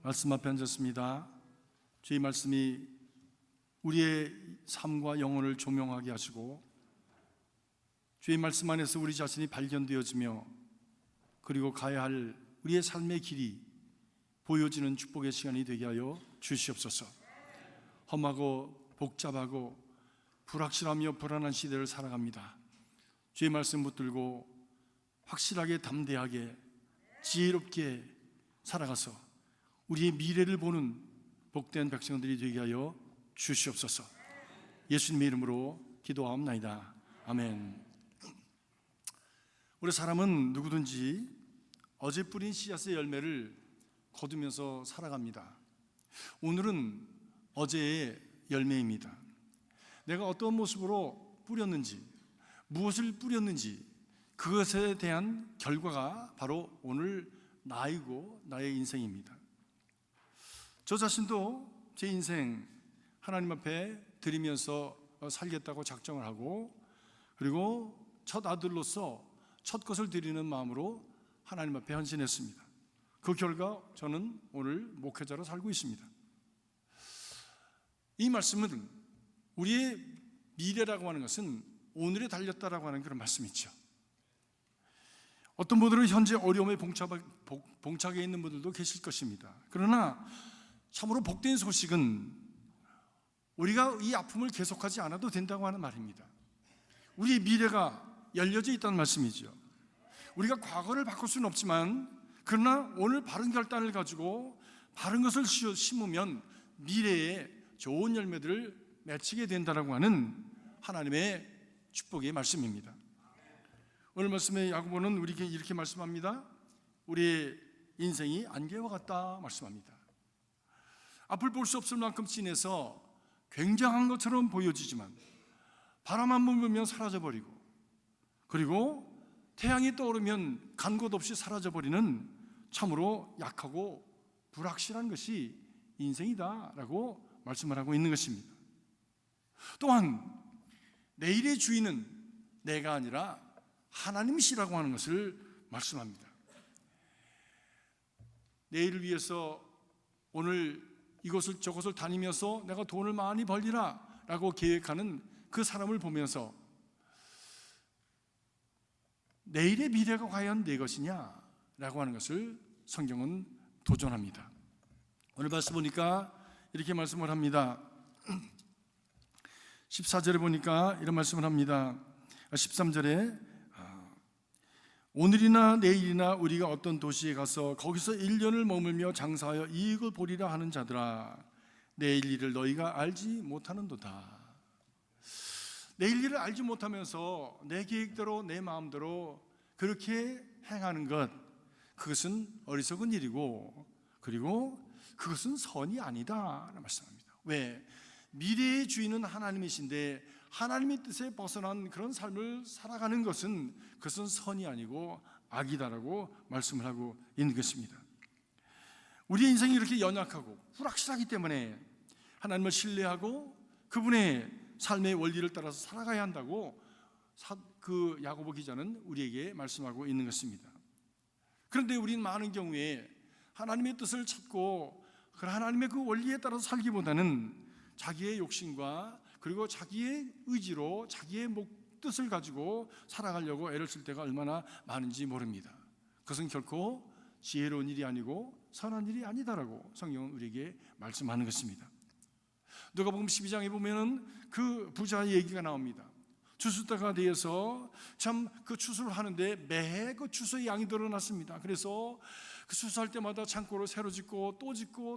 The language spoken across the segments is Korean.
말씀 앞에 앉았습니다. 주의 말씀이 우리의 삶과 영혼을 조명하게 하시고 주의 말씀 안에서 우리 자신이 발견되어지며 그리고 가야 할 우리의 삶의 길이 보여지는 축복의 시간이 되게 하여 주시옵소서. 험하고 복잡하고 불확실하며 불안한 시대를 살아갑니다. 주의 말씀 붙들고 확실하게 담대하게 지혜롭게 살아가서 우리의 미래를 보는 복된 백성들이 되게 하여 주시옵소서. 예수님의 이름으로 기도하옵나이다. 아멘. 우리 사람은 누구든지 어제 뿌린 씨앗의 열매를 거두면서 살아갑니다. 오늘은 어제의 열매입니다. 내가 어떤 모습으로 뿌렸는지, 무엇을 뿌렸는지 그것에 대한 결과가 바로 오늘 나이고 나의 인생입니다. 저 자신도 제 인생 하나님 앞에 드리면서 살겠다고 작정을 하고, 그리고 첫 아들로서 첫 것을 드리는 마음으로 하나님 앞에 헌신했습니다. 그 결과 저는 오늘 목회자로 살고 있습니다. 이 말씀은 우리의 미래라고 하는 것은 오늘에 달렸다라고 하는 그런 말씀이죠. 어떤 분들은 현재 어려움에 봉착해 있는 분들도 계실 것입니다. 그러나 참으로 복된 소식은 우리가 이 아픔을 계속하지 않아도 된다고 하는 말입니다. 우리의 미래가 열려져 있다는 말씀이죠. 우리가 과거를 바꿀 수는 없지만 그러나 오늘 바른 결단을 가지고 바른 것을 심으면 미래에 좋은 열매들을 맺히게 된다라고 하는 하나님의 축복의 말씀입니다. 오늘 말씀의 야고보는 우리에게 이렇게 말씀합니다. 우리의 인생이 안개와 같다 말씀합니다. 앞을 볼 수 없을 만큼 진해서 굉장한 것처럼 보여지지만 바람 한 번 불면 사라져버리고, 그리고 태양이 떠오르면 간 곳 없이 사라져버리는 참으로 약하고 불확실한 것이 인생이다라고 말씀을 하고 있는 것입니다. 또한 내일의 주인은 내가 아니라 하나님이시라고 하는 것을 말씀합니다. 내일을 위해서 오늘 이것을 저것을 다니면서 내가 돈을 많이 벌리라 라고 계획하는 그 사람을 보면서 내일의 미래가 과연 내 것이냐 라고 하는 것을 성경은 도전합니다. 오늘 말씀 보니까 이렇게 말씀을 합니다. 14절에 보니까 이런 말씀을 합니다. 13절에 오늘이나 내일이나 우리가 어떤 도시에 가서 거기서 1년을 머물며 장사하여 이익을 보리라 하는 자들아, 내일 일을 너희가 알지 못하는도다. 내일 일을 알지 못하면서 내 계획대로 내 마음대로 그렇게 행하는 것, 그것은 어리석은 일이고, 그리고 그것은 선이 아니다 말씀합니다. 왜? 미래의 주인은 하나님이신데 하나님의 뜻에 벗어난 그런 삶을 살아가는 것은 그것은 선이 아니고 악이다라고 말씀을 하고 있는 것입니다. 우리의 인생이 이렇게 연약하고 불확실하기 때문에 하나님을 신뢰하고 그분의 삶의 원리를 따라서 살아가야 한다고 그 야고보 기자는 우리에게 말씀하고 있는 것입니다. 그런데 우리는 많은 경우에 하나님의 뜻을 찾고 하나님의 그 원리에 따라서 살기보다는 자기의 욕심과 그리고 자기의 의지로 자기의 뜻을 가지고 살아가려고 애를 쓸 때가 얼마나 많은지 모릅니다. 그것은 결코 지혜로운 일이 아니고 선한 일이 아니다라고 성경은 우리에게 말씀하는 것입니다. 누가복음 12장에 보면은 그 부자의 얘기가 나옵니다. 추수때가 되어서 참 그 추수를 하는데 매해 그 추수의 양이 늘어났습니다. 그래서 그 추수할 때마다 창고를 새로 짓고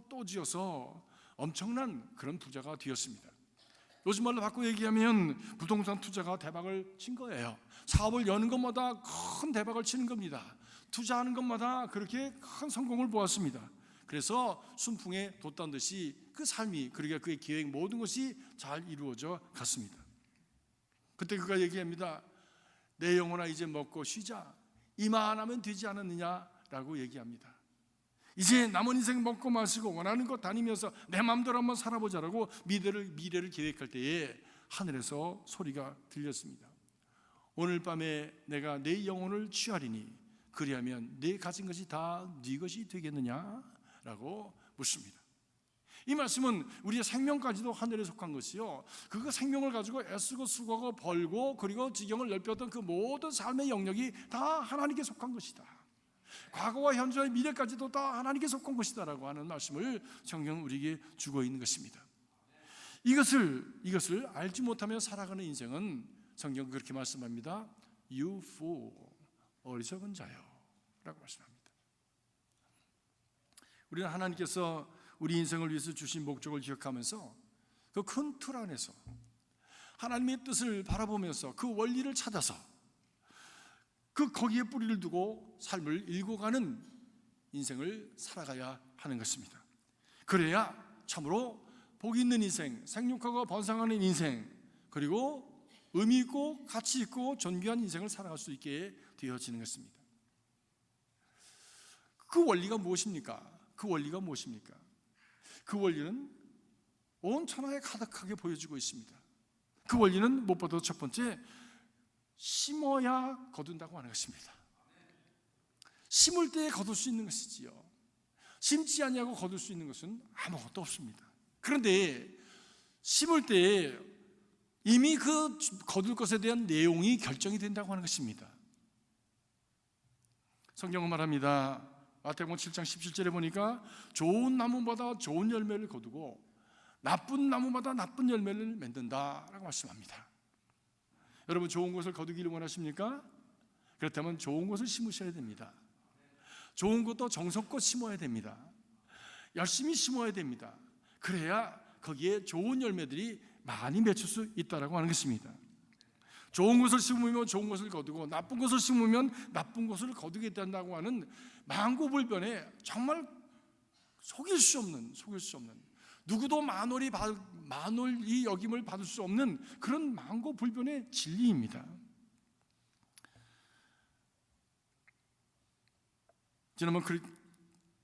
또 지어서 엄청난 그런 부자가 되었습니다. 요즘 말로 바꿔 얘기하면 부동산 투자가 대박을 친 거예요. 사업을 여는 것마다 큰 대박을 치는 겁니다. 투자하는 것마다 그렇게 큰 성공을 보았습니다. 그래서 순풍에 돋단 듯이 그 삶이, 그러니까 그의 계획 모든 것이 잘 이루어져 갔습니다. 그때 그가 얘기합니다. 내 영혼아 이제 먹고 쉬자. 이만하면 되지 않았느냐라고 얘기합니다. 이제 남은 인생 먹고 마시고 원하는 것 다니면서 내 마음대로 한번 살아보자라고 미래를 계획할 때에 하늘에서 소리가 들렸습니다. 오늘 밤에 내가 내 영혼을 취하리니 그리하면 내 가진 것이 다 네 것이 되겠느냐라고 묻습니다. 이 말씀은 우리의 생명까지도 하늘에 속한 것이요, 그 생명을 가지고 애쓰고 수고하고 벌고 그리고 지경을 넓혔던 그 모든 삶의 영역이 다 하나님께 속한 것이다. 과거와 현재와 미래까지도 다 하나님께 속한 것이다라고 하는 말씀을 성경은 우리에게 주고 있는 것입니다. 이것을 알지 못하며 살아가는 인생은 성경은 그렇게 말씀합니다. You fool, 어리석은 자요 라고 말씀합니다. 우리는 하나님께서 우리 인생을 위해서 주신 목적을 기억하면서 그 큰 틀 안에서 하나님의 뜻을 바라보면서 그 원리를 찾아서 거기에 뿌리를 두고 삶을 일궈가는 인생을 살아가야 하는 것입니다. 그래야 참으로 복 있는 인생, 생육하고 번성하는 인생, 그리고 의미 있고 가치 있고 존귀한 인생을 살아갈 수 있게 되어지는 것입니다. 그 원리가 무엇입니까? 그 원리는 온 천하에 가득하게 보여지고 있습니다. 그 원리는 무엇보다도 첫 번째, 심어야 거둔다고 하는 것입니다. 심을 때에 거둘 수 있는 것이지요, 심지 아니하고 거둘 수 있는 것은 아무것도 없습니다. 그런데 심을 때에 이미 그 거둘 것에 대한 내용이 결정이 된다고 하는 것입니다. 성경은 말합니다. 마태복음 7장 17절에 보니까 좋은 나무마다 좋은 열매를 거두고 나쁜 나무마다 나쁜 열매를 맺는다라고 말씀합니다. 여러분, 좋은 것을 거두기를 원하십니까? 그렇다면 좋은 것을 심으셔야 됩니다. 좋은 것도 정성껏 심어야 됩니다. 열심히 심어야 됩니다. 그래야 거기에 좋은 열매들이 많이 맺힐 수 있다라고 하는 것입니다. 좋은 것을 심으면 좋은 것을 거두고 나쁜 것을 심으면 나쁜 것을 거두게 된다고 하는 만고불변에 정말 속일 수 없는 누구도 만월이 여김을 받을 수 없는 그런 만고불변의 진리입니다.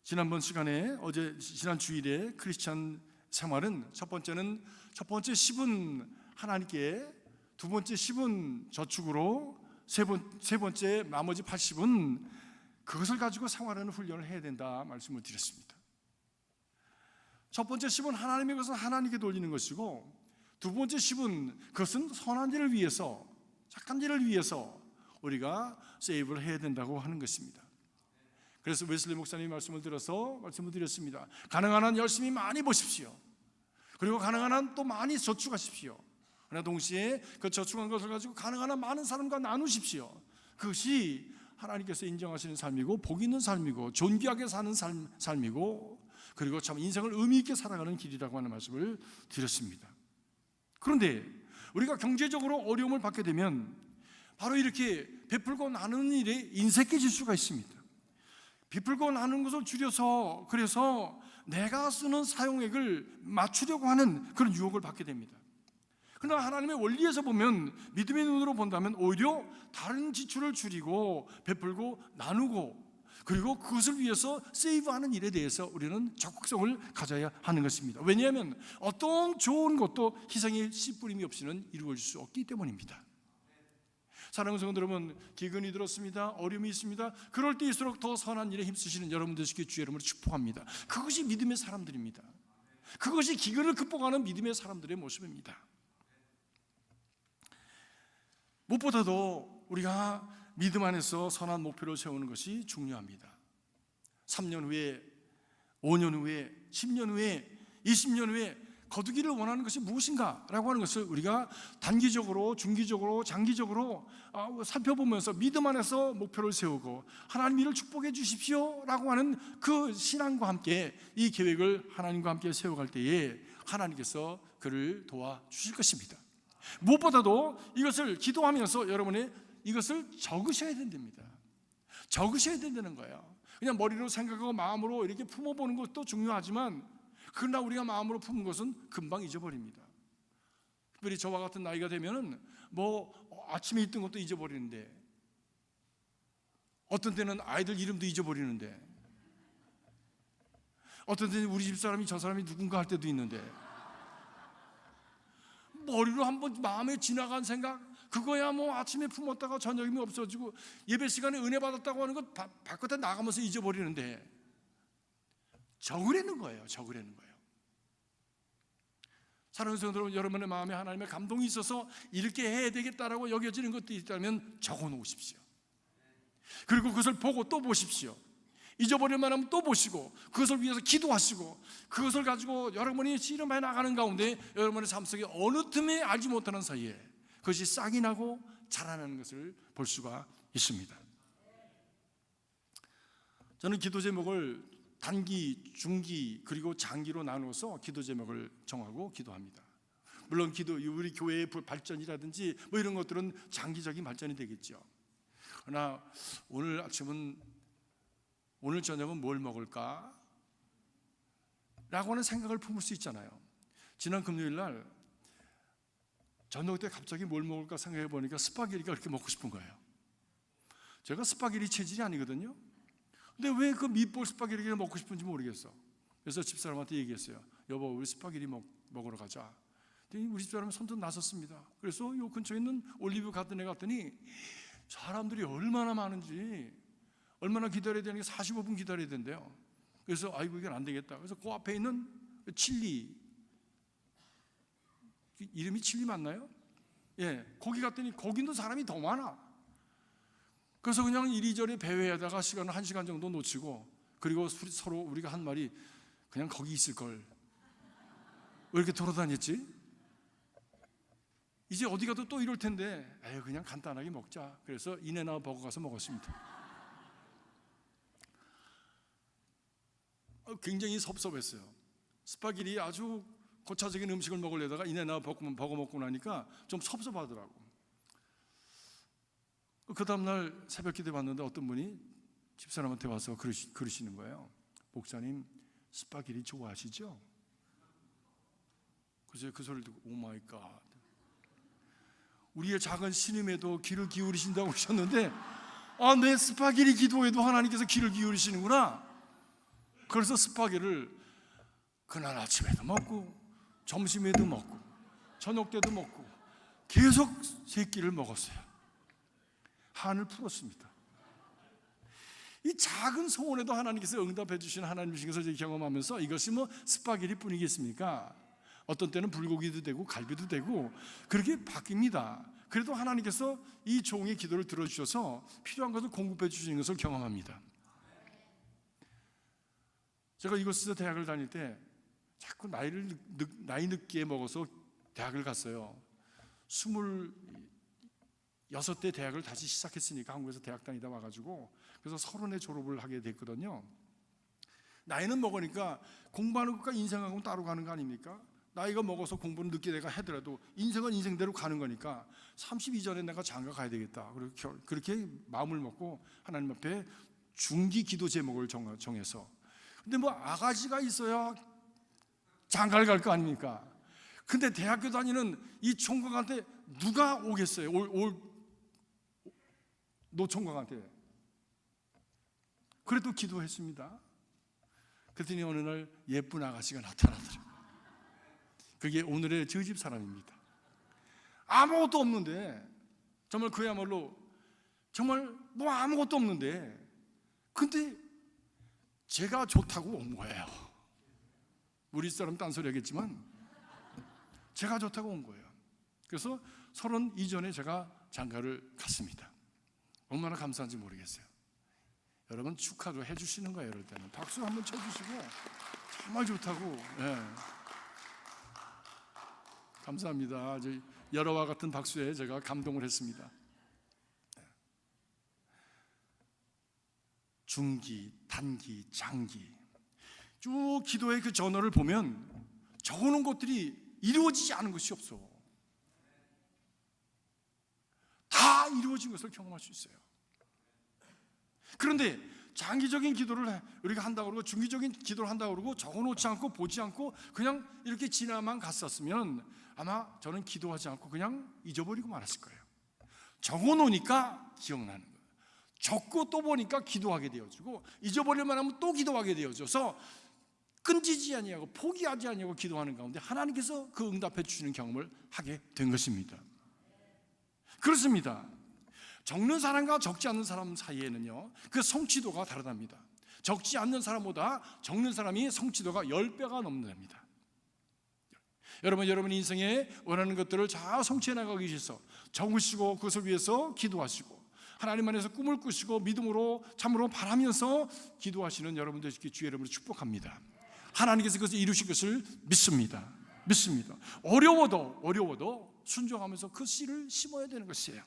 지난번 시간에 지난 주일에 크리스찬 생활은 첫 번째 10은 하나님께, 두 번째 10은 저축으로, 세 번째 나머지 80은 그것을 가지고 생활하는 훈련을 해야 된다 말씀을 드렸습니다. 첫 번째 10은 하나님의 것을 하나님께 돌리는 것이고, 두 번째 10은 그것은 선한 일을 위해서, 착한 일을 위해서 우리가 세이브를 해야 된다고 하는 것입니다. 그래서 웨슬리 목사님 말씀을 들어서 말씀을 드렸습니다. 가능한 한 열심히 많이 보십시오. 그리고 가능한 한 또 많이 저축하십시오. 그러나 동시에 그 저축한 것을 가지고 가능한 한 많은 사람과 나누십시오. 그것이 하나님께서 인정하시는 삶이고 복 있는 삶이고 존귀하게 사는 삶이고, 그리고 참 인생을 의미 있게 살아가는 길이라고 하는 말씀을 드렸습니다. 그런데 우리가 경제적으로 어려움을 받게 되면 바로 이렇게 베풀고 나누는 일에 인색해질 수가 있습니다. 베풀고 나누는 것을 줄여서, 그래서 내가 쓰는 사용액을 맞추려고 하는 그런 유혹을 받게 됩니다. 그러나 하나님의 원리에서 보면, 믿음의 눈으로 본다면 오히려 다른 지출을 줄이고 베풀고 나누고, 그리고 그것을 위해서 세이브하는 일에 대해서 우리는 적극성을 가져야 하는 것입니다. 왜냐하면 어떤 좋은 것도 희생의 씨 뿌림이 없이는 이루어질 수 없기 때문입니다. 사랑하는 성도 여러분, 기근이 들었습니다. 어려움이 있습니다. 그럴 때일수록 더 선한 일에 힘쓰시는 여러분들 되시길 주의 이름으로 축복합니다. 그것이 믿음의 사람들입니다. 그것이 기근을 극복하는 믿음의 사람들의 모습입니다. 무엇보다도 우리가 믿음 안에서 선한 목표를 세우는 것이 중요합니다. 3년 후에, 5년 후에, 10년 후에, 20년 후에 거두기를 원하는 것이 무엇인가 라고 하는 것을 우리가 단기적으로, 중기적으로, 장기적으로 살펴보면서 믿음 안에서 목표를 세우고 하나님 이를 축복해 주십시오 라고 하는 그 신앙과 함께 이 계획을 하나님과 함께 세워갈 때에 하나님께서 그를 도와주실 것입니다. 무엇보다도 이것을 기도하면서 여러분이 이것을 적으셔야 된답니다. 적으셔야 된다는 거예요. 그냥 머리로 생각하고 마음으로 이렇게 품어보는 것도 중요하지만, 그러나 우리가 마음으로 품은 것은 금방 잊어버립니다. 특별히 저와 같은 나이가 되면은 아침에 있던 것도 잊어버리는데, 어떤 때는 아이들 이름도 잊어버리는데, 어떤 때는 우리 집사람이 저 사람이 누군가 할 때도 있는데, 머리로 한번 마음에 지나간 생각, 그거야 아침에 품었다가 저녁이면 없어지고, 예배 시간에 은혜 받았다고 하는 것 바깥에 나가면서 잊어버리는데, 적으라는 거예요. 적으라는 거예요. 사랑하는 성도들, 여러분의 마음에 하나님의 감동이 있어서 이렇게 해야 되겠다라고 여겨지는 것들이 있다면 적어 놓으십시오. 그리고 그것을 보고 또 보십시오. 잊어버릴 만하면 또 보시고, 그것을 위해서 기도하시고, 그것을 가지고 여러분이 씨름해 나가는 가운데 여러분의 삶 속에 어느 틈에 알지 못하는 사이에 그것이 싹이 나고 자라나는 것을 볼 수가 있습니다. 저는 기도 제목을 단기, 중기, 그리고 장기로 나누어서 기도 제목을 정하고 기도합니다. 물론 우리 교회의 발전이라든지 뭐 이런 것들은 장기적인 발전이 되겠죠. 그러나 오늘 저녁은 뭘 먹을까? 라고 하는 생각을 품을 수 있잖아요. 지난 금요일 날 저녁 때 갑자기 뭘 먹을까 생각해 보니까 스파게티가 그렇게 먹고 싶은 거예요. 제가 스파게티 체질이 아니거든요. 근데 왜 그 밑볼 스파게티를 먹고 싶은지 모르겠어. 그래서 집사람한테 얘기했어요. 여보, 우리 스파게티 먹으러 가자. 우리 집사람은 선뜻 나섰습니다. 그래서 요 근처에 있는 올리브 가든에 갔더니 사람들이 얼마나 많은지, 얼마나 기다려야 되는 게 45분 기다려야 된대요. 그래서 아이고 이건 안 되겠다. 그래서 그 앞에 있는 칠리, 이름이 칠리 맞나요? 예, 거기 갔더니 거기도 사람이 더 많아. 그래서 그냥 이리저리 배회하다가 시간을 1시간 정도 놓치고, 그리고 서로 우리가 한 말이 그냥 거기 있을 걸, 왜 이렇게 돌아다녔지? 이제 어디 가도 또 이럴 텐데 에휴 그냥 간단하게 먹자. 그래서 인앤아웃 버거 가서 먹었습니다. 굉장히 섭섭했어요. 스파게티 아주 고차적인 음식을 먹으려다가 인앤아웃 버거 먹고 나니까 좀 섭섭하더라고. 그 다음날 새벽 기도에 봤는데 어떤 분이 집사람한테 와서 그러시는 거예요. 목사님, 스파게티 좋아하시죠? 그래서 그 소리를 듣고 오 마이 갓, 우리의 작은 신임에도 귀를 기울이신다고 하셨는데 내 스파게티 기도에도 하나님께서 귀를 기울이시는구나. 그래서 스파게티를 그날 아침에도 먹고 점심에도 먹고 저녁 때도 먹고 계속 3끼를 먹었어요. 한을 풀었습니다. 이 작은 소원에도 하나님께서 응답해 주시는 하나님이신 것을 경험하면서 이것이 뭐 스파게티 뿐이겠습니까? 어떤 때는 불고기도 되고 갈비도 되고 그렇게 바뀝니다. 그래도 하나님께서 이 종의 기도를 들어주셔서 필요한 것을 공급해 주시는 것을 경험합니다. 제가 이곳에서 대학을 다닐 때 자꾸 나이 늦게 먹어서 대학을 갔어요. 26대 대학을 다시 시작했으니까, 한국에서 대학 다니다 와가지고, 그래서 30에 졸업을 하게 됐거든요. 나이는 먹으니까 공부하는 것과 인생하고는 따로 가는 거 아닙니까? 나이가 먹어서 공부는 늦게 내가 하더라도 인생은 인생대로 가는 거니까 30 이전에 내가 장가 가야 되겠다. 그렇게 마음을 먹고 하나님 앞에 중기 기도 제목을 정해서, 근데 뭐 아가씨가 있어야 장가를 갈 거 아닙니까? 근데 대학교 다니는 이 총각한테 누가 오겠어요? 노총각한테. 그래도 기도했습니다. 그랬더니 어느 날 예쁜 아가씨가 나타나더라고요. 그게 오늘의 저희 집 사람입니다. 아무것도 없는데, 정말 그야말로 정말 뭐 아무것도 없는데, 근데 제가 좋다고 온 거예요. 우리 사람 딴소리 하겠지만 제가 좋다고 온 거예요. 그래서 30 이전에 제가 장가를 갔습니다. 얼마나 감사한지 모르겠어요. 여러분 축하도 해주시는 거예요. 이럴 때는 박수 한번 쳐주시고 정말 좋다고. 네. 감사합니다. 여러와 같은 박수에 제가 감동을 했습니다. 중기, 단기, 장기 쭉 기도의 그 전어를 보면 적어놓은 것들이 이루어지지 않은 것이 없어. 다 이루어진 것을 경험할 수 있어요. 그런데 장기적인 기도를 우리가 한다고 그러고 중기적인 기도를 한다고 그러고 적어놓지 않고 보지 않고 그냥 이렇게 지나만 갔었으면 아마 저는 기도하지 않고 그냥 잊어버리고 말았을 거예요. 적어놓으니까 기억나는 거예요. 적고 또 보니까 기도하게 되어지고, 잊어버릴만 하면 또 기도하게 되어져서 끊지지 아니하고 포기하지 아니하고 기도하는 가운데 하나님께서 그 응답해 주시는 경험을 하게 된 것입니다. 그렇습니다. 적는 사람과 적지 않는 사람 사이에는요, 그 성취도가 다르답니다. 적지 않는 사람보다 적는 사람이 성취도가 10배가 넘는답니다. 여러분 인생에 원하는 것들을 잘 성취해 나가기 위해서 적으시고 그것을 위해서 기도하시고 하나님 안에서 꿈을 꾸시고 믿음으로 참으로 바라면서 기도하시는 여러분 되시기 주의 이름으로 축복합니다. 하나님께서 그것을 이루실 것을 믿습니다. 어려워도 순종하면서 그 씨를 심어야 되는 것이에요.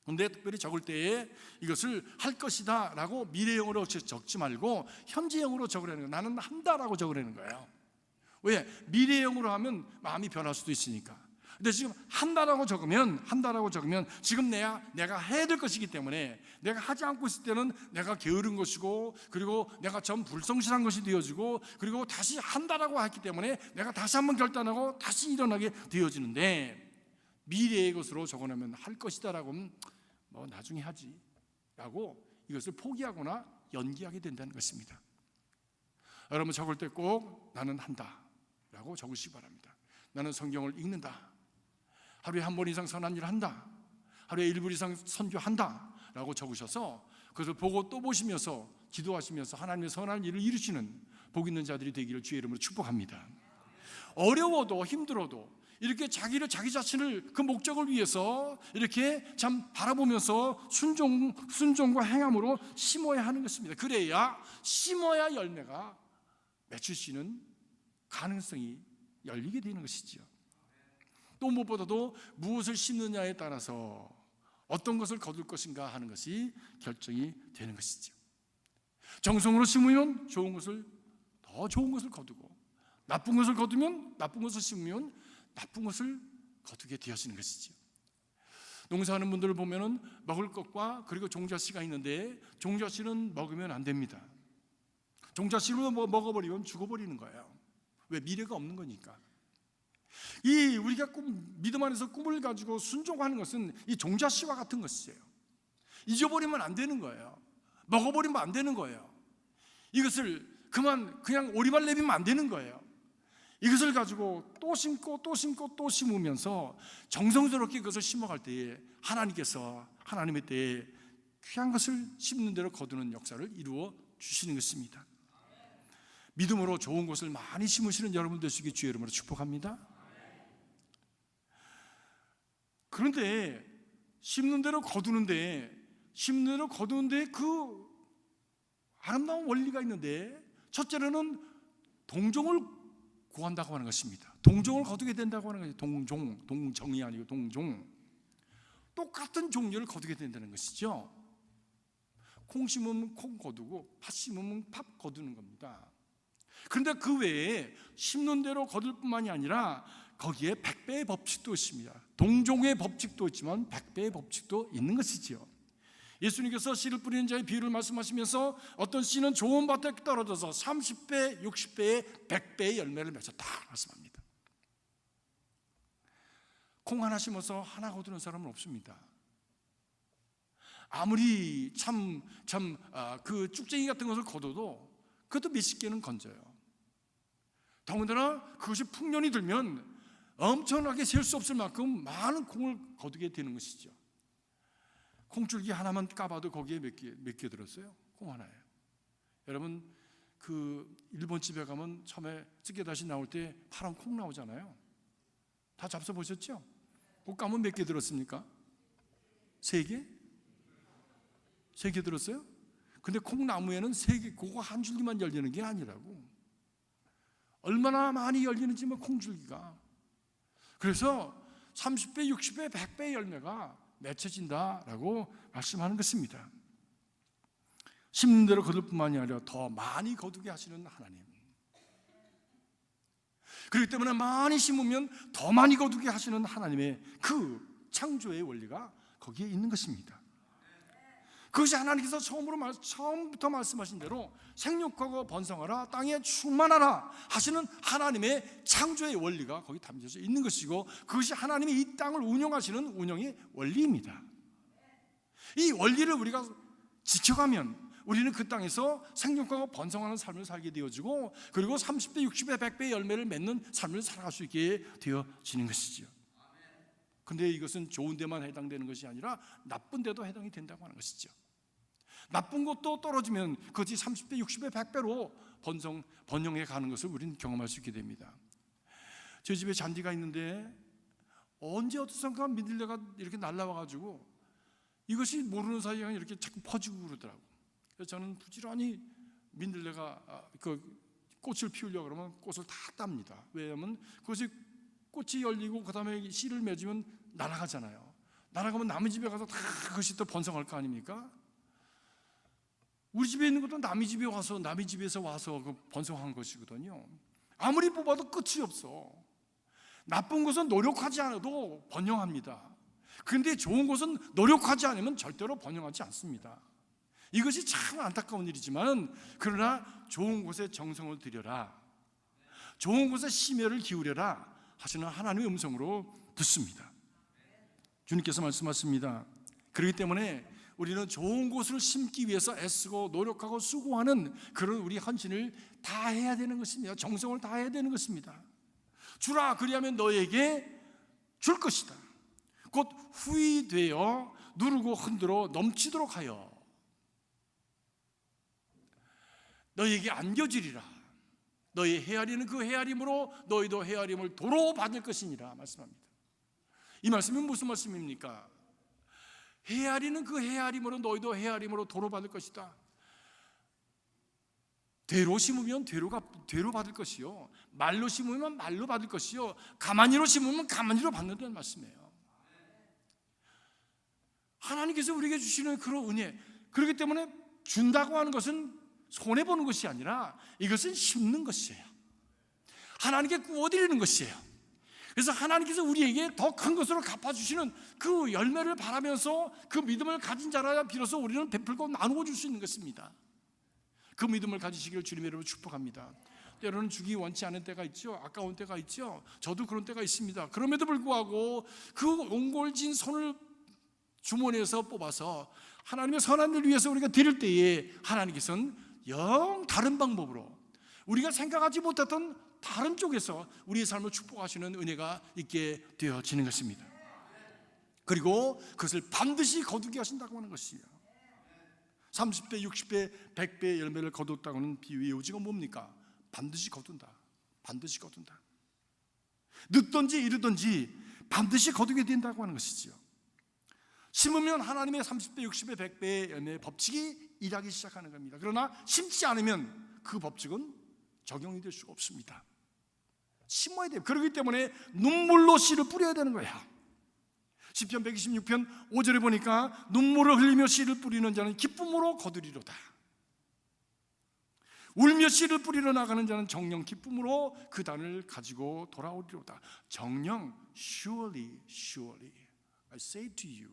그런데 특별히 적을 때에 이것을 할 것이다 라고 미래형으로 적지 말고 현재형으로 적으라는 거예요. 나는 한다라고 적으라는 거예요. 왜? 미래형으로 하면 마음이 변할 수도 있으니까. 근데 지금 한다라고 적으면 지금 내가 해야 될 것이기 때문에, 내가 하지 않고 있을 때는 내가 게으른 것이고, 그리고 내가 전 불성실한 것이 되어지고, 그리고 다시 한다라고 했기 때문에 내가 다시 한번 결단하고 다시 일어나게 되어지는데, 미래의 것으로 적어놓으면 할 것이다라고 하면 뭐 나중에 하지 라고 이것을 포기하거나 연기하게 된다는 것입니다. 여러분 적을 때 꼭 나는 한다 라고 적으시기 바랍니다. 나는 성경을 읽는다, 하루에 한 번 이상 선한 일을 한다, 하루에 1분 이상 선교한다 라고 적으셔서 그것을 보고 또 보시면서 기도하시면서 하나님의 선한 일을 이루시는 복 있는 자들이 되기를 주의 이름으로 축복합니다. 어려워도 힘들어도 이렇게 자기 자신을 그 목적을 위해서 이렇게 참 바라보면서 순종과 행함으로 심어야 하는 것입니다. 그래야 심어야 열매가 맺힐 수 있는 가능성이 열리게 되는 것이지요. 또 무엇보다도 무엇을 심느냐에 따라서 어떤 것을 거둘 것인가 하는 것이 결정이 되는 것이죠. 정성으로 심으면 더 좋은 것을 거두고, 나쁜 것을 거두면 나쁜 것을 심으면 나쁜 것을 거두게 되어지는 것이죠. 농사하는 분들을 보면은 먹을 것과 그리고 종자씨가 있는데, 종자씨는 먹으면 안 됩니다. 종자씨로 먹어버리면 죽어버리는 거예요. 왜? 미래가 없는 거니까. 우리가 믿음 안에서 꿈을 가지고 순종하는 것은 이 종자씨와 같은 것이에요. 잊어버리면 안 되는 거예요. 먹어버리면 안 되는 거예요. 이것을 그냥 오리발 내비면 안 되는 거예요. 이것을 가지고 또 심고 또 심으면서 정성스럽게 그것을 심어갈 때에 하나님의 때에 귀한 것을 심는 대로 거두는 역사를 이루어 주시는 것입니다. 믿음으로 좋은 것을 많이 심으시는 여러분 되시기 주의 이름으로 축복합니다. 그런데 심는 대로 거두는데 그 아름다운 원리가 있는데, 첫째로는 동종을 구한다고 하는 것입니다. 동종을 거두게 된다고 하는 것이죠. 동정이 아니고 동종. 똑같은 종류를 거두게 된다는 것이죠. 콩 심으면 콩 거두고 팥 심으면 팥 거두는 겁니다. 그런데 그 외에 심는 대로 거둘 뿐만이 아니라 거기에 100배의 법칙도 있습니다. 동종의 법칙도 있지만 100배의 법칙도 있는 것이지요. 예수님께서 씨를 뿌리는 자의 비유를 말씀하시면서 어떤 씨는 좋은 밭에 떨어져서 30배, 60배의 100배의 열매를 맺었다 말씀합니다. 콩 하나 심어서 하나 거두는 사람은 없습니다. 아무리 그 쭉쟁이 같은 것을 거둬도 그것도 몇십 개는 건져요. 더군다나 그것이 풍년이 들면 엄청나게 셀 수 없을 만큼 많은 콩을 거두게 되는 것이죠. 콩줄기 하나만 까봐도 거기에 몇 개 들었어요? 콩 하나에. 여러분 그 일본 집에 가면 처음에 찌개다시 나올 때 파란 콩 나오잖아요. 다 잡숴보셨죠? 그거 까면 몇 개 들었습니까? 3개? 3개 들었어요? 근데 콩나무에는 3개, 그거 한 줄기만 열리는 게 아니라고. 얼마나 많이 열리는지 콩줄기가. 그래서 30배, 60배, 100배의 열매가 맺혀진다라고 말씀하는 것입니다. 심는 대로 거둘 뿐만이 아니라 더 많이 거두게 하시는 하나님. 그렇기 때문에 많이 심으면 더 많이 거두게 하시는 하나님의 그 창조의 원리가 거기에 있는 것입니다. 그것이 하나님께서 처음부터 말씀하신 대로 생육하고 번성하라, 땅에 충만하라 하시는 하나님의 창조의 원리가 거기 담겨져 있는 것이고, 그것이 하나님이 이 땅을 운영하시는 운영의 원리입니다. 이 원리를 우리가 지켜가면 우리는 그 땅에서 생육하고 번성하는 삶을 살게 되어지고, 그리고 30배, 60배, 100배의 열매를 맺는 삶을 살아갈 수 있게 되어지는 것이죠. 근데 이것은 좋은 데만 해당되는 것이 아니라 나쁜 데도 해당이 된다고 하는 것이죠. 나쁜 것도 떨어지면 그것이 30배, 60배, 100배로 번영해 가는 것을 우리는 경험할 수 있게 됩니다. 저희 집에 잔디가 있는데 언제 어떤 순간 민들레가 이렇게 날라와가지고 이것이 모르는 사이에 이렇게 자꾸 퍼지고 그러더라고요. 그래서 저는 부지런히 민들레가 그 꽃을 피우려고 그러면 꽃을 다 땁니다. 왜냐하면 그것이 꽃이 열리고 그 다음에 씨를 맺으면 날아가잖아요. 날아가면 남의 집에 가서 다 그것이 또 번성할 거 아닙니까? 우리 집에 있는 것도 남의 집에 와서, 남의 집에서 와서 그 번성한 것이거든요. 아무리 뽑아도 끝이 없어. 나쁜 것은 노력하지 않아도 번영합니다. 그런데 좋은 것은 노력하지 않으면 절대로 번영하지 않습니다. 이것이 참 안타까운 일이지만, 그러나 좋은 곳에 정성을 들여라, 좋은 곳에 심혈을 기울여라 하시는 하나님의 음성으로 듣습니다. 주님께서 말씀하십니다. 그렇기 때문에 우리는 좋은 곳을 심기 위해서 애쓰고 노력하고 수고하는 그런 우리 헌신을 다 해야 되는 것입니다. 정성을 다 해야 되는 것입니다. 주라, 그리하면 너에게 줄 것이다. 곧 후히되어 누르고 흔들어 넘치도록 하여 너에게 안겨주리라. 너의 헤아리는 그 헤아림으로 너희도 헤아림을 도로 받을 것이니라 말씀합니다. 이 말씀은 무슨 말씀입니까? 헤아리는 그 헤아림으로 너희도 헤아림으로 도로 받을 것이다. 되로 심으면 되로 받을 것이요, 말로 심으면 말로 받을 것이요, 가만히로 심으면 가만히로 받는다는 말씀이에요. 하나님께서 우리에게 주시는 그런 은혜, 그렇기 때문에 준다고 하는 것은 손해보는 것이 아니라 이것은 심는 것이에요. 하나님께 구워드리는 것이에요. 그래서 하나님께서 우리에게 더 큰 것으로 갚아주시는 그 열매를 바라면서 그 믿음을 가진 자라야 비로소 우리는 베풀고 나누어 줄 수 있는 것입니다. 그 믿음을 가지시기를 주님의 이름으로 축복합니다. 때로는 주기 원치 않은 때가 있죠. 아까운 때가 있죠. 저도 그런 때가 있습니다. 그럼에도 불구하고 그 옹골진 손을 주머니에서 뽑아서 하나님의 선한 일을 위해서 우리가 드릴 때에 하나님께서는 영 다른 방법으로 우리가 생각하지 못했던 다른 쪽에서 우리의 삶을 축복하시는 은혜가 있게 되어지는 것입니다. 그리고 그것을 반드시 거두게 하신다고 하는 것이에요. 30배, 60배, 100배 열매를 거뒀다고 하는 비유의 요지가 뭡니까? 반드시 거둔다. 반드시 거둔다. 늦든지 이르든지 반드시 거두게 된다고 하는 것이지요. 심으면 하나님의 30배, 60배, 100배의 열매의 법칙이 일하기 시작하는 겁니다. 그러나 심지 않으면 그 법칙은 적용이 될 수가 없습니다. 심어야 돼요. 그렇기 때문에 눈물로 씨를 뿌려야 되는 거야. 시편 126편 5절에 보니까 눈물을 흘리며 씨를 뿌리는 자는 기쁨으로 거두리로다. 울며 씨를 뿌리러 나가는 자는 정령 기쁨으로 그 단을 가지고 돌아오리로다. 정령, surely, surely, I say to you.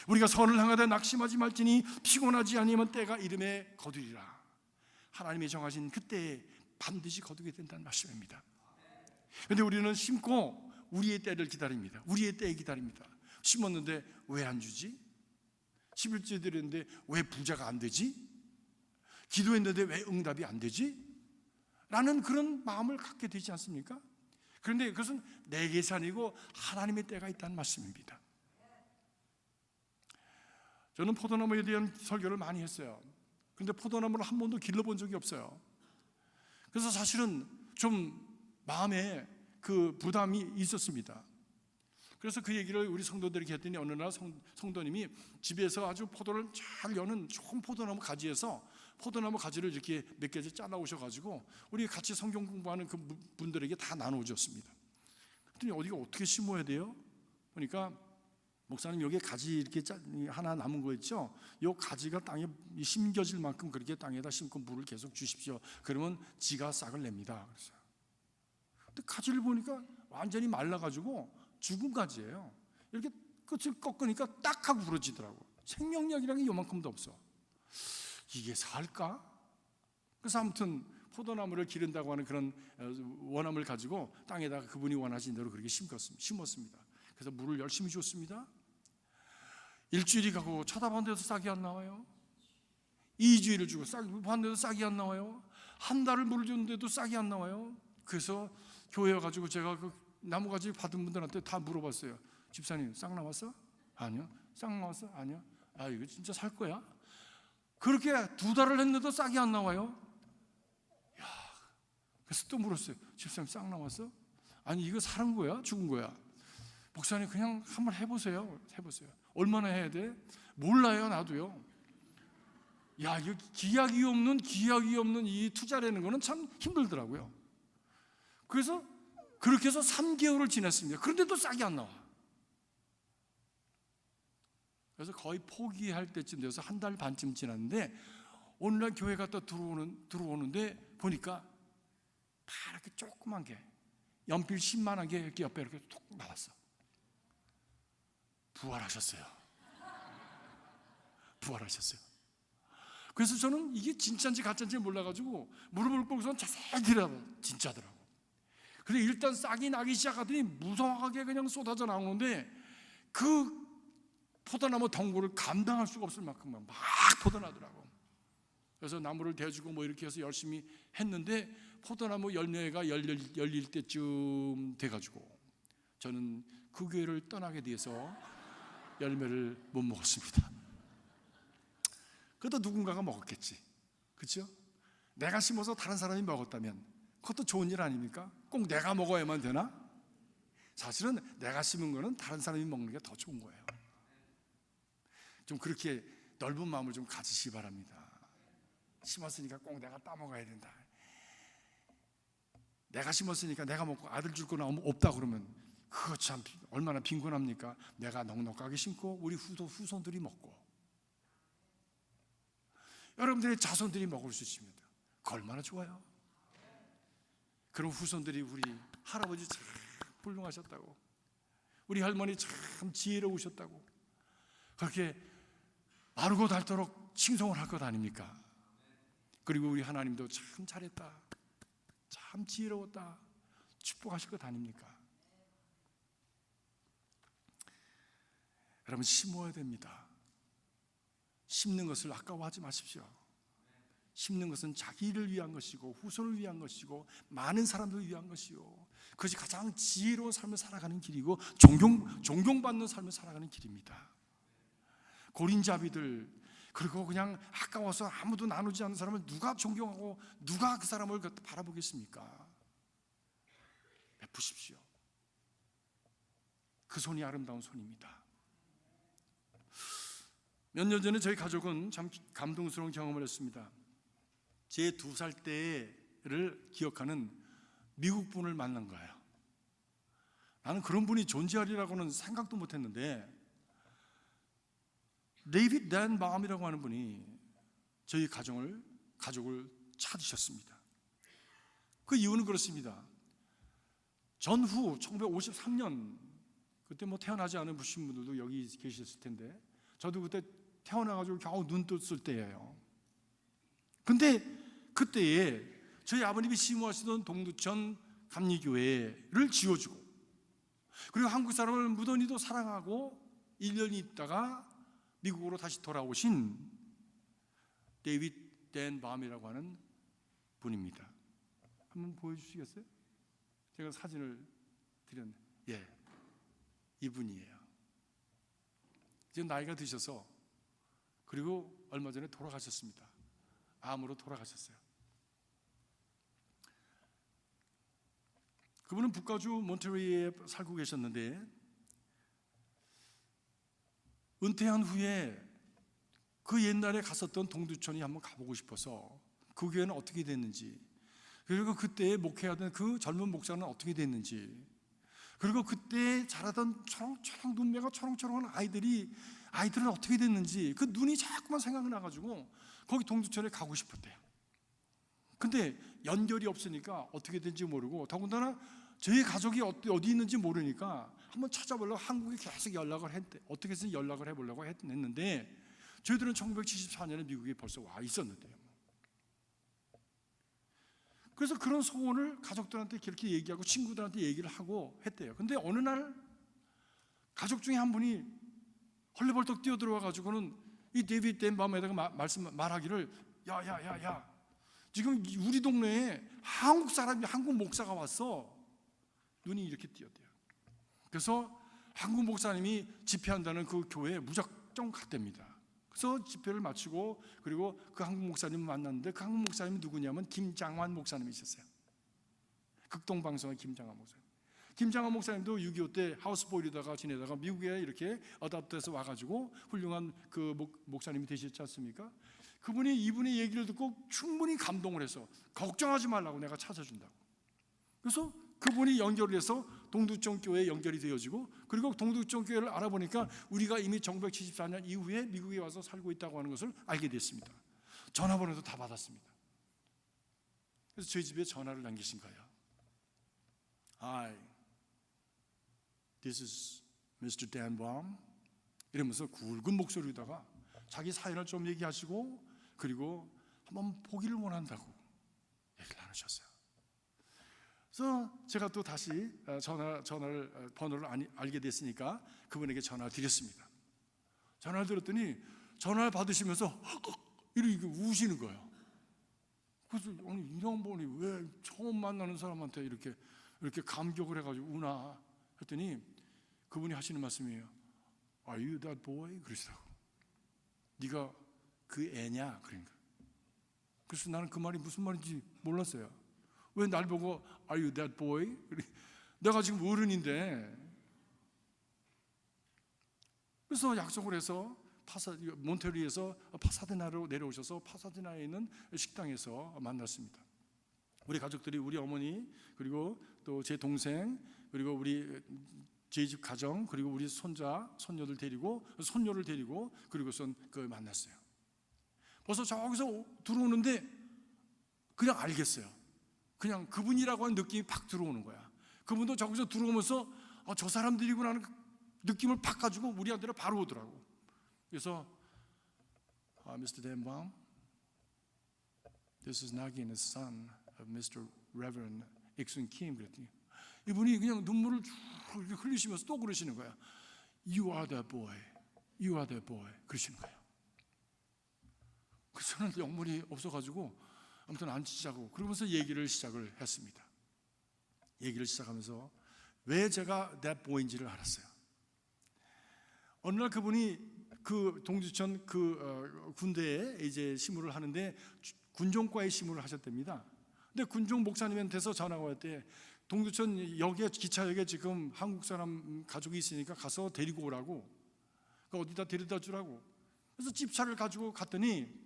우리가 선을 향하되 낙심하지 말지니 피곤하지 아니하면 때가 이름에 거두리라. 하나님이 정하신 그때에 반드시 거두게 된다는 말씀입니다. 그런데 우리는 심고 우리의 때를 기다립니다. 우리의 때에 기다립니다. 심었는데 왜 안 주지? 11조 드렸는데 왜 부자가 안 되지? 기도했는데 왜 응답이 안 되지? 라는 그런 마음을 갖게 되지 않습니까? 그런데 그것은 내 계산이고 하나님의 때가 있다는 말씀입니다. 저는 포도나무에 대한 설교를 많이 했어요. 그런데 포도나무를 한 번도 길러본 적이 없어요. 그래서 사실은 좀 마음에 그 부담이 있었습니다. 그래서 그 얘기를 우리 성도들에게 했더니 어느 날 성도님이 집에서 아주 포도를 잘 여는 좋은 포도나무 가지에서 포도나무 가지를 이렇게 몇 개째 잘라오셔가지고 우리 같이 성경 공부하는 그 분들에게 다 나눠줬습니다. 그랬더니 어디가 어떻게 심어야 돼요? 보니까 목사님 여기에 가지 이렇게 하나 남은 거 있죠? 이 가지가 땅에 심겨질 만큼 그렇게 땅에다 심고 물을 계속 주십시오. 그러면 지가 싹을 냅니다. 그래서 근데 가지를 보니까 완전히 말라가지고 죽은 가지예요. 이렇게 끝을 꺾으니까 딱 하고 부러지더라고. 생명력이라는 게 요만큼도 없어. 이게 살까? 그래서 아무튼 포도나무를 기른다고 하는 그런 원함을 가지고 땅에다가 그분이 원하신 대로 그렇게 심었습니다. 그래서 물을 열심히 줬습니다. 일주일이 가고 쳐다봤는데도 싹이 안 나와요. 2주일을 주고 봤는데도 싹이 안 나와요. 한 달을 물을 줬는데도 싹이 안 나와요. 그래서 교회 와가지고 제가 그 나무가지 받은 분들한테 다 물어봤어요. 집사님 싹 나왔어? 아니요. 싹 나왔어? 아니요. 아, 이거 진짜 살 거야? 그렇게 2달을 했는데도 싹이 안 나와요. 야, 그래서 또 물었어요. 집사님, 싹 나왔어? 아니, 이거 사는 거야? 죽은 거야? 목사님, 그냥 한번 해보세요. 얼마나 해야 돼? 몰라요, 나도요. 야, 이거 기약이 없는 이 투자라는 거는 참 힘들더라고요. 그래서 그렇게 해서 3개월을 지냈습니다. 그런데도 싹이 안 나와. 그래서 거의 포기할 때쯤 돼서 1달 반쯤 지났는데 오늘날 교회 갔다 들어오는데 보니까 다 이렇게 조그만 게 연필 10만 개 이렇게 옆에 이렇게 툭 나왔어. 부활하셨어요. 그래서 저는 이게 진짜인지 가짜인지 몰라가지고 무릎을 꿇고서 자세히 들여다봐. 진짜더라고. 그래서 일단 싹이 나기 시작하더니 무성하게 그냥 쏟아져 나오는데 그 포도나무 덩굴을 감당할 수가 없을 만큼 막 포도나더라고. 그래서 나무를 대주고 뭐 이렇게 해서 열심히 했는데 포도나무 열매가 열릴 때쯤 돼가지고 저는 그 교회를 떠나게 돼서 열매를 못 먹었습니다. 그래도 누군가가 먹었겠지, 그렇죠? 내가 심어서 다른 사람이 먹었다면 그것도 좋은 일 아닙니까? 꼭 내가 먹어야만 되나? 사실은 내가 심은 거는 다른 사람이 먹는 게 더 좋은 거예요. 좀 그렇게 넓은 마음을 좀 가지시기 바랍니다. 심었으니까 꼭 내가 따먹어야 된다. 내가 심었으니까 내가 먹고 아들 줄 거는 없다 그러면 그거 참 얼마나 빈곤합니까? 내가 넉넉하게 심고 우리 후손들이 먹고 여러분들의 자손들이 먹을 수 있습니다. 그 얼마나 좋아요. 그럼 후손들이 우리 할아버지 참 훌륭하셨다고, 우리 할머니 참 지혜로우셨다고 그렇게 마르고 닳도록 칭송을 할 것 아닙니까? 그리고 우리 하나님도 참 잘했다, 참 지혜로웠다 축복하실 것 아닙니까? 여러분, 심어야 됩니다. 심는 것을 아까워하지 마십시오. 심는 것은 자기를 위한 것이고 후손을 위한 것이고 많은 사람들을 위한 것이요, 그것이 가장 지혜로운 삶을 살아가는 길이고 존경받는 삶을 살아가는 길입니다. 고린자비들, 그리고 그냥 아까워서 아무도 나누지 않는 사람을 누가 존경하고 누가 그 사람을 바라보겠습니까? 베푸십시오. 그 손이 아름다운 손입니다. 몇 년 전에 저희 가족은 참 감동스러운 경험을 했습니다. 제 2살 때를 기억하는 미국 분을 만난 거예요. 나는 그런 분이 존재하리라고는 생각도 못했는데 데이빗 댄 바움이라고 하는 분이 저희 가족을 찾으셨습니다. 그 이유는 그렇습니다. 전후 1953년 그때 뭐 태어나지 않으신 분들도 여기 계셨을 텐데 저도 그때 태어나가지고 겨우 눈 떴을 때예요. 근데 그때에 저희 아버님이 심호하시던 동두천 감리교회를 지어주고 그리고 한국 사람을 무던히도 사랑하고 1년 있다가 미국으로 다시 돌아오신 데이빗 댄 바움이라고 하는 분입니다. 한번 보여주시겠어요? 제가 사진을 드렸는데, 예, 이분이에요. 이제 나이가 드셔서 그리고 얼마 전에 돌아가셨습니다. 암으로 돌아가셨어요. 그분은 북가주 몬테리에 살고 계셨는데 은퇴한 후에 그 옛날에 갔었던 동두천이 한번 가보고 싶어서 그 교회는 어떻게 됐는지, 그리고 그때 목회하던 그 젊은 목사는 어떻게 됐는지, 그리고 그때 자라던 초롱초롱 눈매가 초롱초롱한 아이들은 어떻게 됐는지 그 눈이 자꾸만 생각나가지고 거기 동두천에 가고 싶었대요. 근데 연결이 없으니까 어떻게 된지 모르고 더군다나 저희 가족이 어디 있는지 모르니까 한번 찾아보려고 한국에 계속 연락을 했대. 어떻게 해서 연락을 해보려고 했는데 저희들은 1974년에 미국에 벌써 와 있었는데요. 그래서 그런 소원을 가족들한테 그렇게 얘기하고 친구들한테 얘기를 하고 했대요. 근데 어느 날 가족 중에 한 분이 헐레벌떡 뛰어들어와가지고는 이 데이빗 댄 바움에다가 말하기를 야 지금 우리 동네에 한국 목사가 왔어. 눈이 이렇게 띄었대요. 그래서 한국 목사님이 집회한다는 그 교회에 무작정 갔답니다. 그래서 집회를 마치고 그리고 그 한국 목사님을 만났는데 그 한국 목사님이 누구냐면 김장환 목사님이셨어요. 극동방송의 김장환 목사님. 김장환 목사님도 6.25 때 하우스보이로다가 지내다가 미국에 이렇게 어답트해서 와가지고 훌륭한 그 목사님이 되셨지 않습니까? 그분이 이분의 얘기를 듣고 충분히 감동을 해서 걱정하지 말라고 내가 찾아준다고. 그래서 그분이 연결을 해서 동두천 교회에 연결이 되어지고 그리고 동두천 교회를 알아보니까 우리가 이미 1974년 이후에 미국에 와서 살고 있다고 하는 것을 알게 됐습니다. 전화번호도 다 받았습니다. 그래서 저희 집에 전화를 남기신 거예요. Hi, this is Mr. Dan Baum. 이러면서 굵은 목소리로다가 자기 사연을 좀 얘기하시고 그리고 한번 보기를 원한다고 얘기를 나누셨어요. 그래서 제가 또 다시 번호를 알게 됐으니까 그분에게 전화를 드렸습니다. 전화를 드렸더니 전화를 받으시면서 이렇게 우시는 거예요. 그래서 아니 이런 분이 왜 처음 만나는 사람한테 이렇게 감격을 해가지고 우나 했더니 그분이 하시는 말씀이에요. Are you that boy? 그러시더라고. 네가 그 애냐? 그러니까. 그래서 나는 그 말이 무슨 말인지 몰랐어요. 왜 날 보고 Are you that boy? 내가 지금 어른인데. 그래서 약속을 해서 몬테리에서 파사데나로 내려오셔서 파사데나에 있는 식당에서 만났습니다. 우리 가족들이 우리 어머니 그리고 또 제 동생 그리고 우리 제 집 가정 그리고 우리 손녀를 데리고 그리고선 만났어요. 벌써 저기서 들어오는데 그냥 알겠어요. 그냥 그분이라고 하는 느낌이 팍 들어오는 거야. 그분도 저기서 들어오면서 저 사람들이구나 하는 느낌을 팍 가지고 우리한테는 바로 오더라고. 그래서 Mr. Dan Baum, this is Nagin, the son of Mr. Reverend 익순 킴 그랬더니 이분이 그냥 눈물을 쭉 흘리시면서 또 그러시는 거야. You are the boy, you are the boy 그러시는 거예요. 그래서 저는 영문이 없어가지고 아무튼 앉히자고 그러면서 얘기를 시작을 했습니다. 얘기를 시작하면서 왜 제가 that boy인지를 알았어요. 어느 날 그분이 그 동두천 군대에 이제 시무를 하는데 군종과에 시무를 하셨답니다. 근데 군종 목사님한테서 전화가 왔대. 동두천 역에 기차역에 지금 한국 사람 가족이 있으니까 가서 데리고 오라고. 어디다 데려다 주라고. 그래서 집차를 가지고 갔더니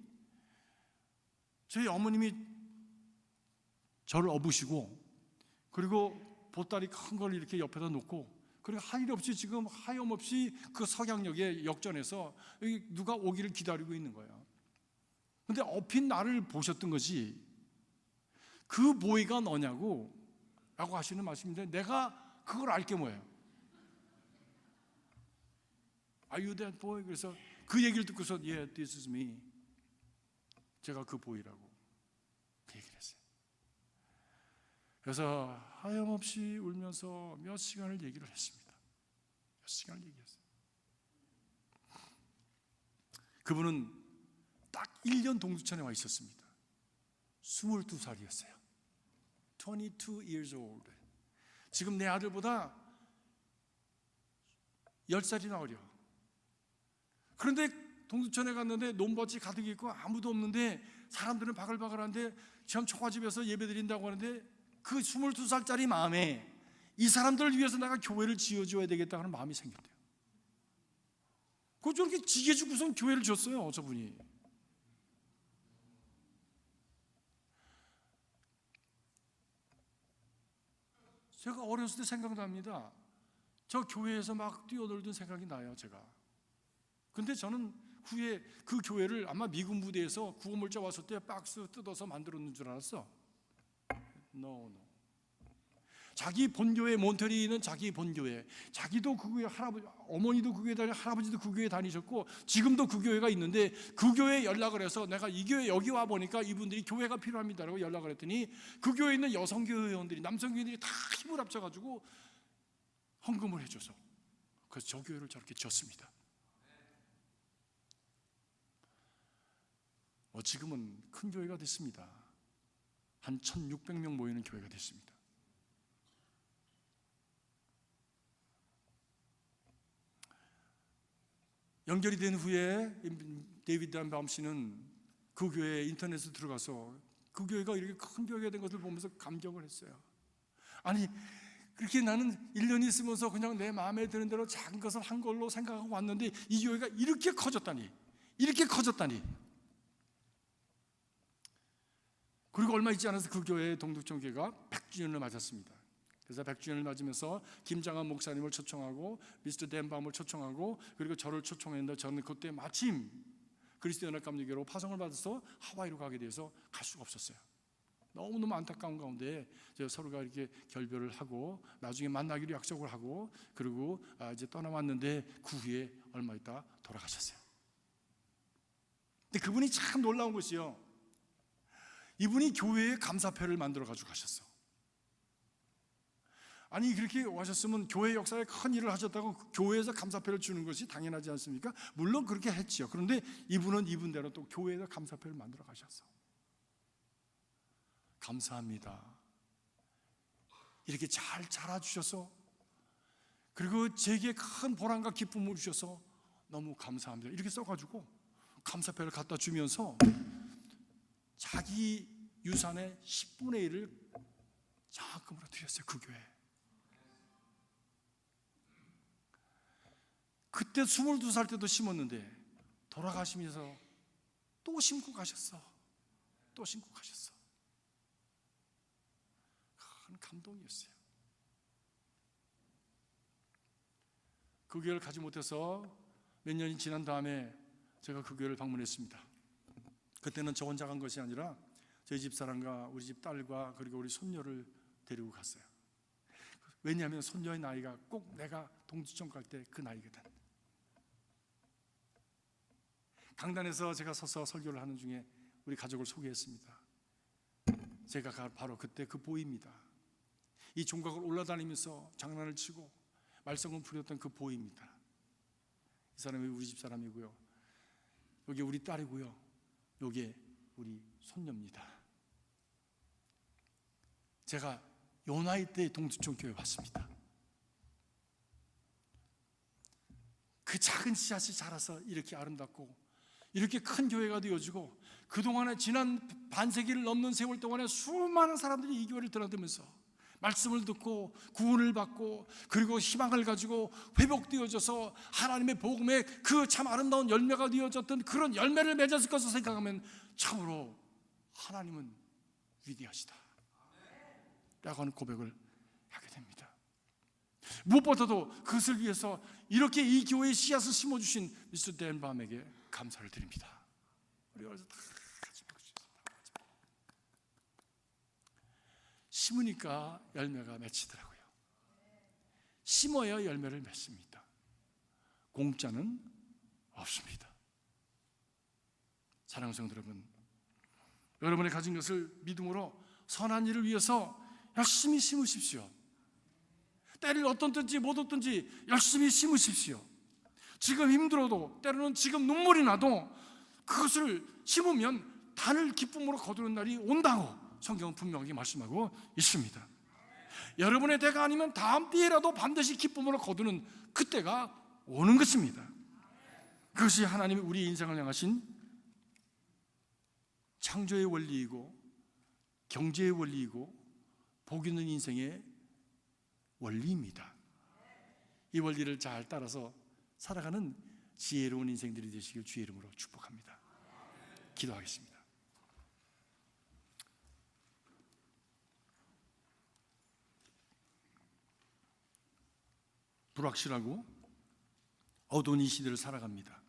저희 어머님이 저를 업으시고 그리고 보따리 큰 걸 이렇게 옆에다 놓고 그리고 할 일 없이 지금 하염없이 그 석양역에 역전해서 누가 오기를 기다리고 있는 거예요. 근데 업힌 나를 보셨던 것이 그 보이가 너냐고 라고 하시는 말씀인데 내가 그걸 알게 뭐예요? Are you that boy? 그래서 그 얘기를 듣고서 Yeah, this is me. 제가 그 보이라고 그 얘기를 했어요. 그래서 하염없이 울면서 몇 시간을 얘기를 했습니다. 몇 시간을 얘기했어요. 그분은 딱 1년 동두천에 와 있었습니다. 22살이었어요. 22 years old. 지금 내 아들보다 10살이나 어려. 그런데 동두천에 갔는데 논밭이 가득 있고 아무도 없는데 사람들은 바글바글한데 참 초가집에서 예배드린다고 하는데 그 22살짜리 마음에 이 사람들을 위해서 내가 교회를 지어줘야 되겠다 하는 마음이 생겼대요. 그 저렇게 지게 주고선 교회를 줬어요, 저분이. 제가 어렸을 때 생각납니다. 저 교회에서 막 뛰어놀던 생각이 나요, 제가. 근데 저는 후에 그 교회를 아마 미군 부대에서 구호물자 왔을 때 박스 뜯어서 만들었는 줄 알았어. No. 자기 본교회 몬테리는 자기 본교회. 자기도 그 교회 어머니도 그 교회 다니고 할아버지도 그 교회 다니셨고 지금도 그 교회가 있는데 그 교회에 연락을 해서 내가 이 교회 여기 와 보니까 이분들이 교회가 필요합니다라고 연락을 했더니 그 교회에 있는 여성교회 회원들이 남성교회들이 다 힘을 합쳐가지고 헌금을 해줘서 그래서 저 교회를 저렇게 지었습니다. 지금은 큰 교회가 됐습니다. 한 1600명 모이는 교회가 됐습니다. 연결이 된 후에 데이비드 앤바움 씨는 그 교회에 인터넷에 들어가서 그 교회가 이렇게 큰 교회가 된 것을 보면서 감격을 했어요. 아니, 그렇게 나는 1년 있으면서 그냥 내 마음에 드는 대로 작은 것을 한 걸로 생각하고 왔는데 이 교회가 이렇게 커졌다니. 그리고 얼마 있지 않아서 그 교회의 동두천교회가 100주년을 맞았습니다. 그래서 100주년을 맞으면서 김장한 목사님을 초청하고 미스터 댄밤을 초청하고 그리고 저를 초청했는데 저는 그때 마침 그리스도 연합감리교회로 파송을 받아서 하와이로 가게 돼서 갈 수가 없었어요. 너무너무 안타까운 가운데 서로가 이렇게 결별을 하고 나중에 만나기로 약속을 하고 그리고 이제 떠나왔는데 그 후에 얼마 있다 돌아가셨어요. 근데 그분이 참 놀라운 것이요, 이분이 교회에 감사패를 만들어 가지고 가셨어. 아니, 그렇게 하셨으면 교회 역사에 큰 일을 하셨다고 교회에서 감사패를 주는 것이 당연하지 않습니까? 물론 그렇게 했지요. 그런데 이분은 이분대로 또 교회에서 감사패를 만들어 가셨어. 감사합니다. 이렇게 잘 자라주셔서 그리고 제게 큰 보람과 기쁨을 주셔서 너무 감사합니다. 이렇게 써가지고 감사패를 갖다 주면서 자기 유산의 10분의 1을 장학금으로 드렸어요. 그 교회. 그때 22살 때도 심었는데 돌아가시면서 또 심고 가셨어. 큰 감동이었어요. 그 교회를 가지 못해서 몇 년이 지난 다음에 제가 그 교회를 방문했습니다. 그때는 저 혼자 간 것이 아니라 저희 집사람과 우리 집 딸과 그리고 우리 손녀를 데리고 갔어요. 왜냐하면 손녀의 나이가 꼭 내가 동두천 갈 때 그 나이거든. 강단에서 제가 서서 설교를 하는 중에 우리 가족을 소개했습니다. 제가 바로 그때 그 보이입니다. 이 종각을 올라다니면서 장난을 치고 말썽을 부렸던 그 보이입니다. 이 사람이 우리 집 사람이고요, 여기 우리 딸이고요, 여기 우리 손녀입니다. 제가 요 나이 때 동두천 교회 왔습니다. 그 작은 씨앗이 자라서 이렇게 아름답고 이렇게 큰 교회가 되어지고 그동안에 지난 반세기를 넘는 세월 동안에 수많은 사람들이 이 교회를 드나들면서 말씀을 듣고 구원을 받고 그리고 희망을 가지고 회복되어져서 하나님의 복음에 그 참 아름다운 열매가 되어졌던 그런 열매를 맺었을 것을 생각하면 참으로 하나님은 위대하시다 라고 하는 고백을 하게 됩니다. 무엇보다도 그것을 위해서 이렇게 이 교회의 씨앗을 심어주신 미스터 댄밤에게 감사를 드립니다. 우리가 그래서 다 심으니까 열매가 맺히더라고요. 심어야 열매를 맺습니다. 공짜는 없습니다. 사랑하는 성도 여러분, 여러분의 가진 것을 믿음으로 선한 일을 위해서 열심히 심으십시오. 때를 어떻든지 못 얻든지 열심히 심으십시오. 지금 힘들어도 때로는 지금 눈물이 나도 그것을 심으면 단을 기쁨으로 거두는 날이 온다고 성경은 분명하게 말씀하고 있습니다. 여러분의 때가 아니면 다음 때라도 반드시 기쁨으로 거두는 그때가 오는 것입니다. 그것이 하나님이 우리 인생을 향하신 창조의 원리이고 경제의 원리이고 복 있는 인생의 원리입니다. 이 원리를 잘 따라서 살아가는 지혜로운 인생들이 되시길 주의 이름으로 축복합니다. 기도하겠습니다. 불확실하고 어두운 이 시대를 살아갑니다.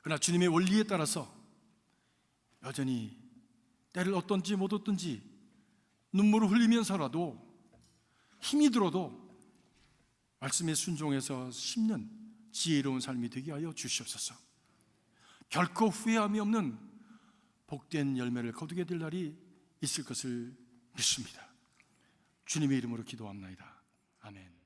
그러나 주님의 원리에 따라서 여전히 때를 얻든지 못 얻든지 눈물을 흘리면서라도 힘이 들어도 말씀에 순종해서 심는 지혜로운 삶이 되게 하여 주시옵소서. 결코 후회함이 없는 복된 열매를 거두게 될 날이 있을 것을 믿습니다. 주님의 이름으로 기도합나이다. 아멘.